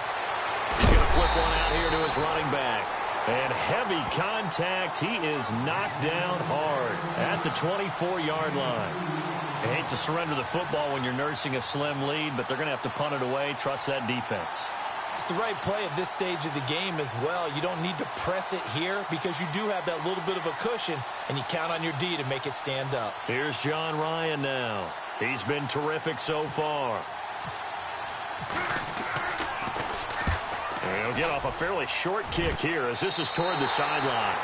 He's going to flip one out here to his running back. And heavy contact. He is knocked down hard at the 24-yard line. I hate to surrender the football when you're nursing a slim lead, but they're going to have to punt it away. Trust that defense. It's the right play at this stage of the game as well. You don't need to press it here because you do have that little bit of a cushion, and you count on your D to make it stand up. Here's John Ryan now. He's been terrific so far. And he'll get off a fairly short kick here as this is toward the sideline.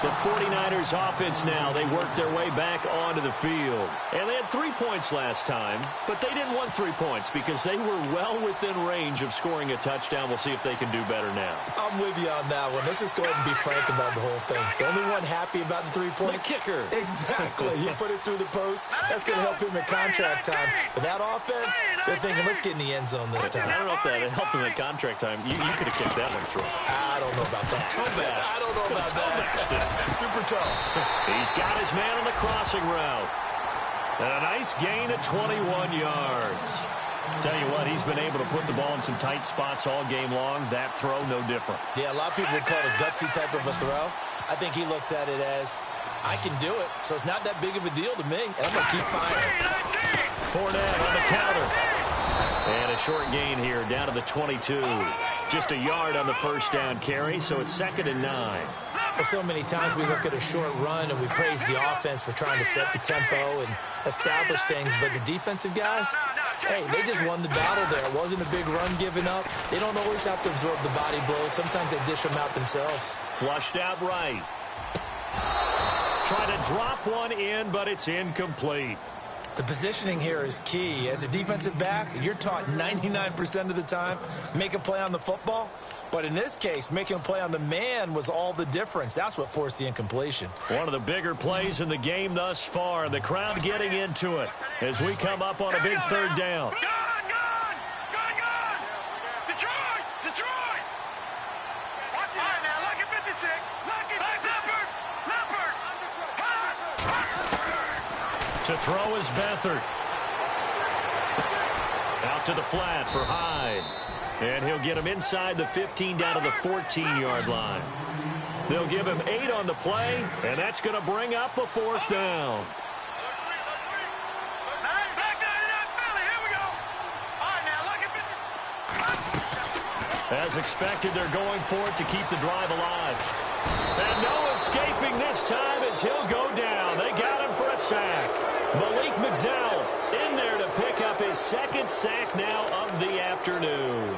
The 49ers offense now, they worked their way back onto the field. And they had 3 points last time, but they didn't want 3 points because they were well within range of scoring a touchdown. We'll see if they can do better now. I'm with you on that one. Let's just go ahead and be frank about the whole thing. The only one happy about the 3-point? The kicker. Exactly. He put it through the post. That's going to help him at contract time. But that offense, they're thinking, let's get in the end zone this time. I don't know if that helped him at contract time. You could have kicked that one through. I don't know about that. Toe bash. I don't know about that. Super toe. He's got his man on the crossing route. And a nice gain at 21 yards. Tell you what, he's been able to put the ball in some tight spots all game long. That throw, no different. Yeah, a lot of people would call it a gutsy type of a throw. I think he looks at it as, I can do it, so it's not that big of a deal to me, and I'm going to keep firing. Fournette on the counter. And a short gain here down to the 22. Just a yard on the first down carry, so it's 2nd and 9. Well, so many times we look at a short run and we praise the offense for trying to set the tempo and establish things, but the defensive guys, hey, they just won the battle there. It wasn't a big run given up. They don't always have to absorb the body blows. Sometimes they dish them out themselves. Flushed out right. Try to drop one in, but it's incomplete. The positioning here is key. As a defensive back, you're taught 99% of the time, make a play on the football. But in this case, making a play on the man was all the difference. That's what forced the incompletion. One of the bigger plays in the game thus far. The crowd getting into it as we come up on a big 3rd down. Detroit! Detroit! Watch it. All right, now, lucky 56. Lucky 56. Leopard! To throw is Beathard. Out to the flat for Hyde. And he'll get him inside the 15 down to the 14-yard line. They'll give him 8 on the play, and that's going to bring up a 4th down. As expected, they're going for it to keep the drive alive. And no escaping this time as he'll go down. They got him for a sack. Malik McDowell in there to pick up his 2nd sack now of the afternoon.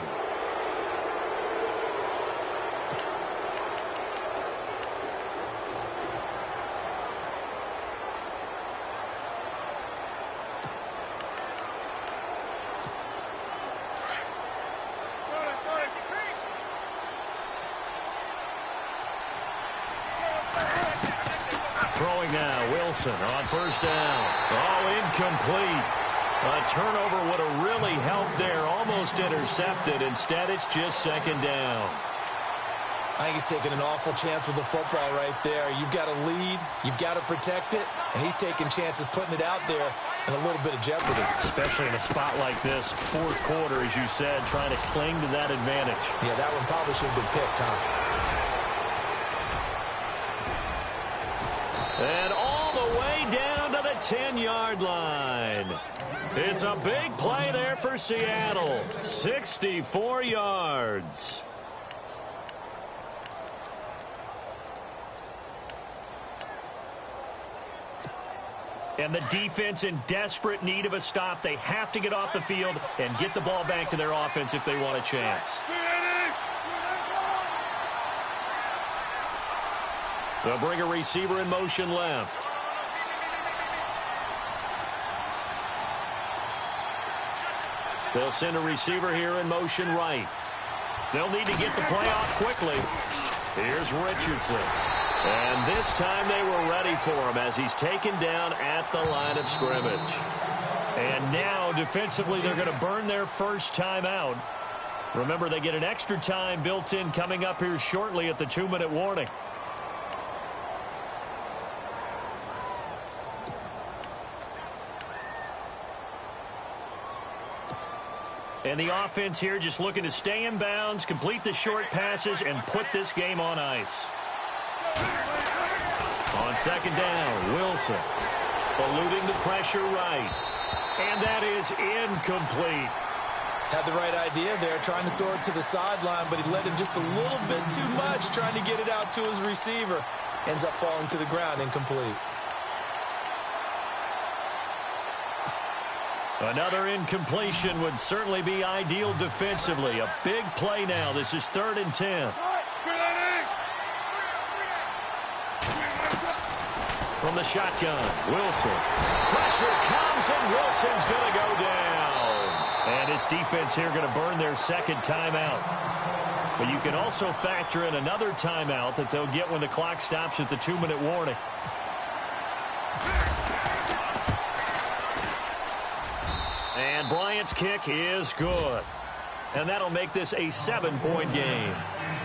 Throwing now, Wilson on 1st down. Oh, incomplete. A turnover would have really helped there. Almost intercepted. Instead, it's just 2nd down. I think he's taking an awful chance with the football right there. You've got to lead. You've got to protect it. And he's taking chances putting it out there in a little bit of jeopardy. Especially in a spot like this, 4th quarter, as you said, trying to cling to that advantage. Yeah, that one probably should have been picked, huh? And all the way down to the 10-yard line. It's a big play there for Seattle. 64 yards. And the defense in desperate need of a stop. They have to get off the field and get the ball back to their offense if they want a chance. They'll bring a receiver in motion left. They'll send a receiver here in motion right. They'll need to get the play off quickly. Here's Richardson. And this time they were ready for him as he's taken down at the line of scrimmage. And now defensively they're going to burn their first timeout. Remember, they get an extra time built in coming up here shortly at the 2-minute warning. And the offense here just looking to stay in bounds, complete the short passes, and put this game on ice. On second down, Wilson eluding the pressure right. And that is incomplete. Had the right idea there, trying to throw it to the sideline, but he let him just a little bit too much, trying to get it out to his receiver. Ends up falling to the ground, incomplete. Another incompletion would certainly be ideal defensively. A big play now. This is 3rd and 10. From the shotgun, Wilson. Pressure comes, and Wilson's going to go down. And his defense here going to burn their second timeout. But you can also factor in another timeout that they'll get when the clock stops at the 2-minute warning. And Bryant's kick is good. And that'll make this a 7-point game.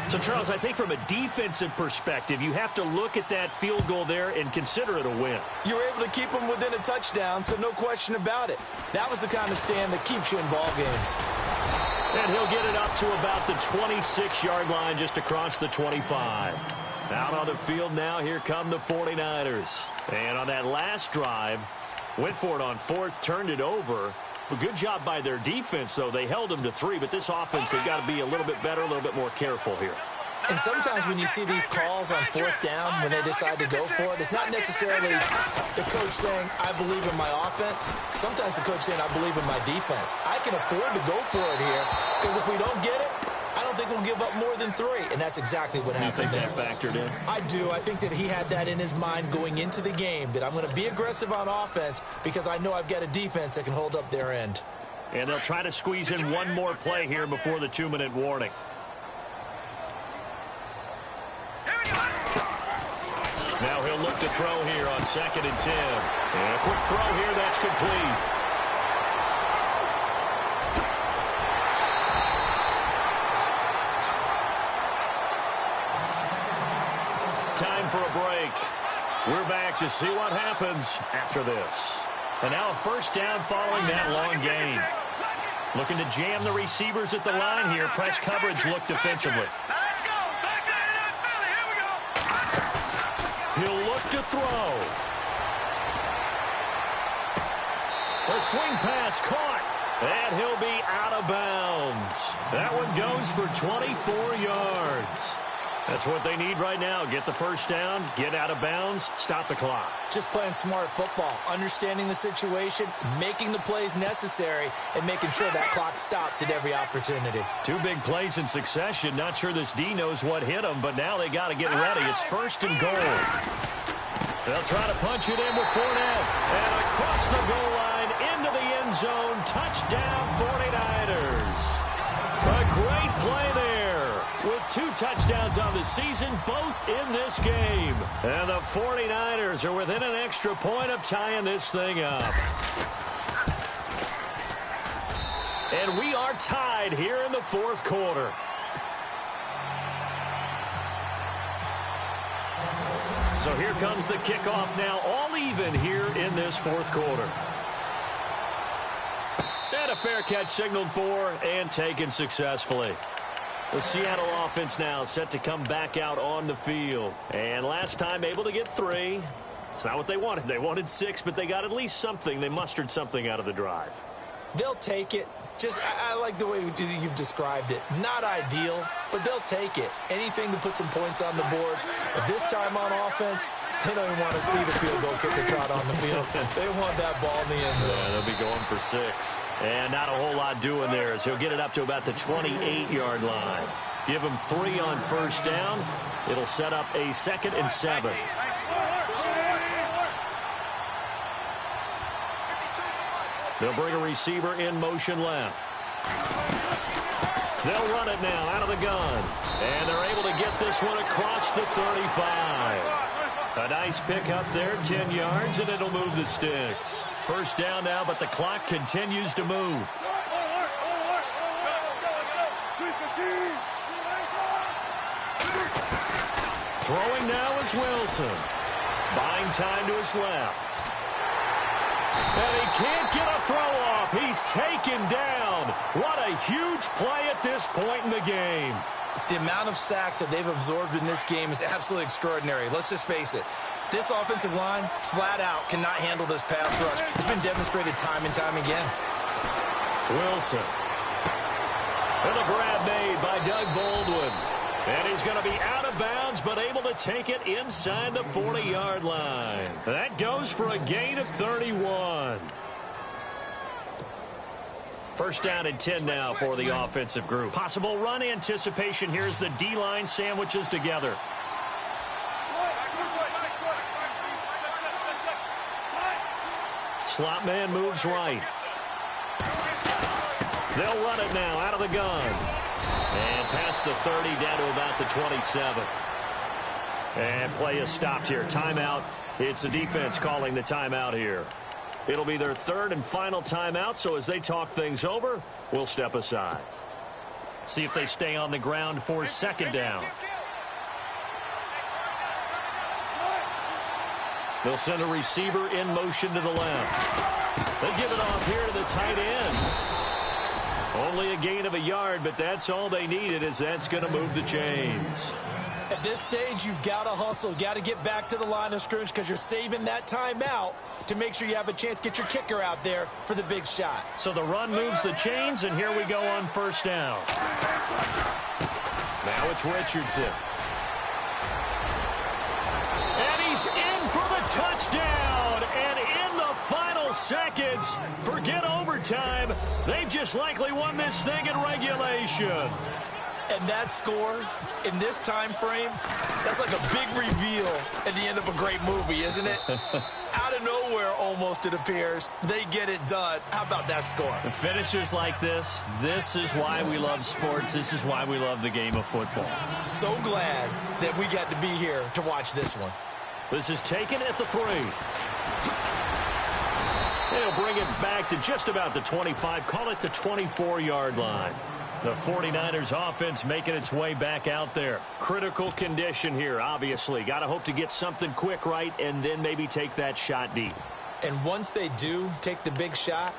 So, Charles, I think from a defensive perspective, you have to look at that field goal there and consider it a win. You were able to keep them within a touchdown, so no question about it. That was the kind of stand that keeps you in ball games. And he'll get it up to about the 26-yard line, just across the 25. Out on the field now, here come the 49ers. And on that last drive, went for it on 4th, turned it over. A good job by their defense, though. They held them to 3, but this offense, they've got to be a little bit better, a little bit more careful here. And sometimes when you see these calls on 4th down, when they decide to go for it, it's not necessarily the coach saying, I believe in my offense. Sometimes the coach saying, I believe in my defense. I can afford to go for it here, because if we don't get it, I don't think we'll give up more than 3, and that's exactly what happened. You think that factored in? I do. I think that he had that in his mind going into the game, that I'm going to be aggressive on offense because I know I've got a defense that can hold up their end. And they'll try to squeeze in one more play here before the 2-minute warning. Now he'll look to throw here on 2nd and 10. And a quick throw here, that's complete. Time for a break. We're back to see what happens after this. And now a first down following that long gain. Looking to jam the receivers at the line here. Press coverage look defensively. He'll look to throw. A swing pass caught. And he'll be out of bounds. That one goes for 24 yards. That's what they need right now. Get the first down, get out of bounds, stop the clock. Just playing smart football, understanding the situation, making the plays necessary, and making sure that clock stops at every opportunity. 2 big plays in succession. Not sure this D knows what hit them, but now they got to get ready. It's 1st and goal. They'll try to punch it in with Fournette. And across the goal line, into the end zone, touchdown 49ers. A great play there. With 2 touchdowns on the season, both in this game. And the 49ers are within an extra point of tying this thing up. And we are tied here in the 4th quarter. So here comes the kickoff now, all even here in this 4th quarter. And a fair catch signaled for and taken successfully. The Seattle offense now set to come back out on the field. And last time able to get 3. It's not what they wanted. They wanted 6, but they got at least something. They mustered something out of the drive. They'll take it. I like the way you've described it. Not ideal, but they'll take it. Anything to put some points on the board. But this time on offense, They don't even want to see the field goal kicker trot on the field. They want that ball in the end zone. Yeah, they'll be going for 6. And not a whole lot doing there as he'll get it up to about the 28-yard line. Give him 3 on first down. It'll set up a 2nd and 7. They'll bring a receiver in motion left. They'll run it now out of the gun. And they're able to get this one across the 35. A nice pick up there, 10 yards, and it'll move the sticks. First down now, but the clock continues to move. Throwing now is Wilson. Buying time to his left. And he can't get a throw off. He's taken down. What a huge play at this point in the game. The amount of sacks that they've absorbed in this game is absolutely extraordinary. Let's just face it. This offensive line, flat out, cannot handle this pass rush. It's been demonstrated time and time again. Wilson. And a grab made by Doug Baldwin. And he's going to be out of bounds, but able to take it inside the 40-yard line. That goes for a gain of 31. First down and 10 now for the offensive group. Possible run anticipation. Here's the D-line sandwiches together. Slot man moves right. They'll run it now out of the gun. And past the 30 down to about the 27. And play is stopped here. Timeout. It's the defense calling the timeout here. It'll be their 3rd and final timeout, so as they talk things over, we'll step aside. See if they stay on the ground for 2nd down. They'll send a receiver in motion to the left. They give it off here to the tight end. Only a gain of a yard, but that's all they needed, as that's going to move the chains. At this stage, you've got to hustle. Got to get back to the line of scrimmage because you're saving that timeout to make sure you have a chance to get your kicker out there for the big shot. So the run moves the chains, and here we go on first down. Now it's Richardson. And he's in for the touchdown. And in the final seconds, forget overtime. They've just likely won this thing in regulation. And that score in this time frame, that's like a big reveal at the end of a great movie, isn't it? Out of nowhere, almost, it appears, they get it done. How about that score? The finishes like this is why we love sports. This is why we love the game of football. So glad that we got to be here to watch this one. This is taken at the 3. They'll bring it back to just about the 25. Call it the 24-yard line. The 49ers offense making its way back out there. Critical condition here, obviously. Got to hope to get something quick right and then maybe take that shot deep. And once they do take the big shot,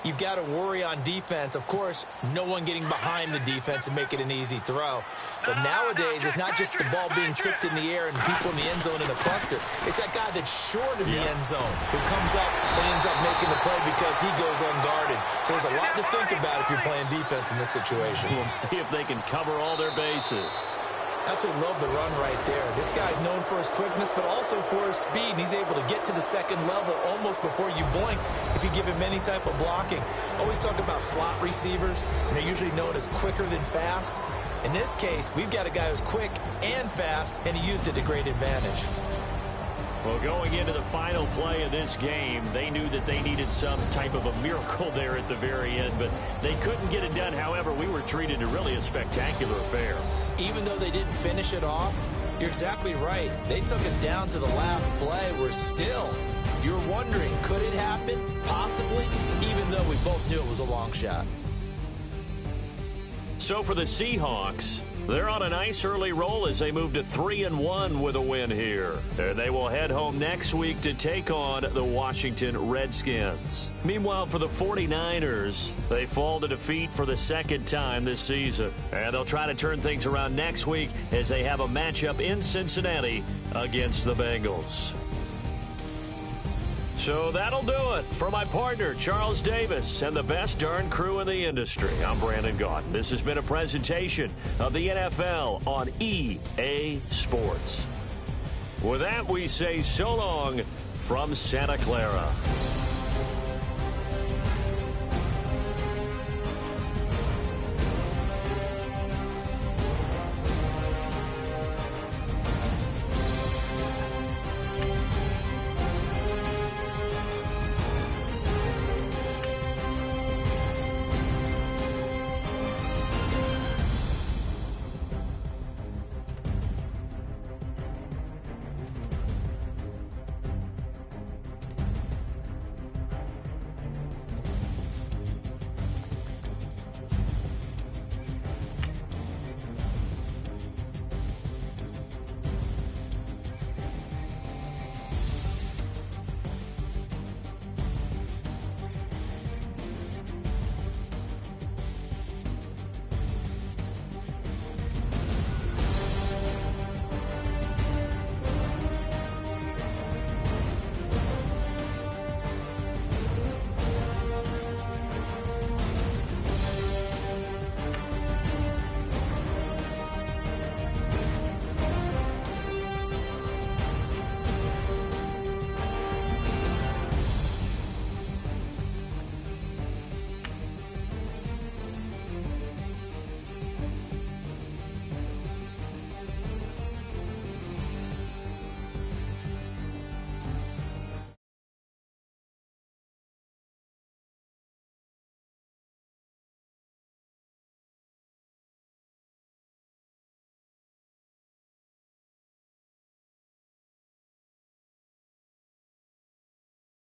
you've got to worry on defense. Of course, no one getting behind the defense and make it an easy throw. But nowadays, it's not just the ball being tipped in the air and people in the end zone in a cluster. It's that guy that's short of the end zone who comes up and ends up making the play because he goes unguarded. So there's a lot to think about if you're playing defense in this situation. We'll see if they can cover all their bases. Absolutely love the run right there. This guy's known for his quickness, but also for his speed. And he's able to get to the 2nd level almost before you blink if you give him any type of blocking. Always talk about slot receivers, and they're usually known as quicker than fast. In this case, we've got a guy who's quick and fast, and he used it to great advantage. Well, going into the final play of this game, they knew that they needed some type of a miracle there at the very end, but they couldn't get it done. However, we were treated to really a spectacular affair. Even though they didn't finish it off, you're exactly right. They took us down to the last play. We're still, you're wondering, could it happen? Possibly, even though we both knew it was a long shot. So for the Seahawks, they're on a nice early roll as they move to 3-1 with a win here. And they will head home next week to take on the Washington Redskins. Meanwhile, for the 49ers, they fall to defeat for the 2nd time this season. And they'll try to turn things around next week as they have a matchup in Cincinnati against the Bengals. So that'll do it. For my partner, Charles Davis, and the best darn crew in the industry, I'm Brandon Gaudin. This has been a presentation of the NFL on EA Sports. With that, we say so long from Santa Clara.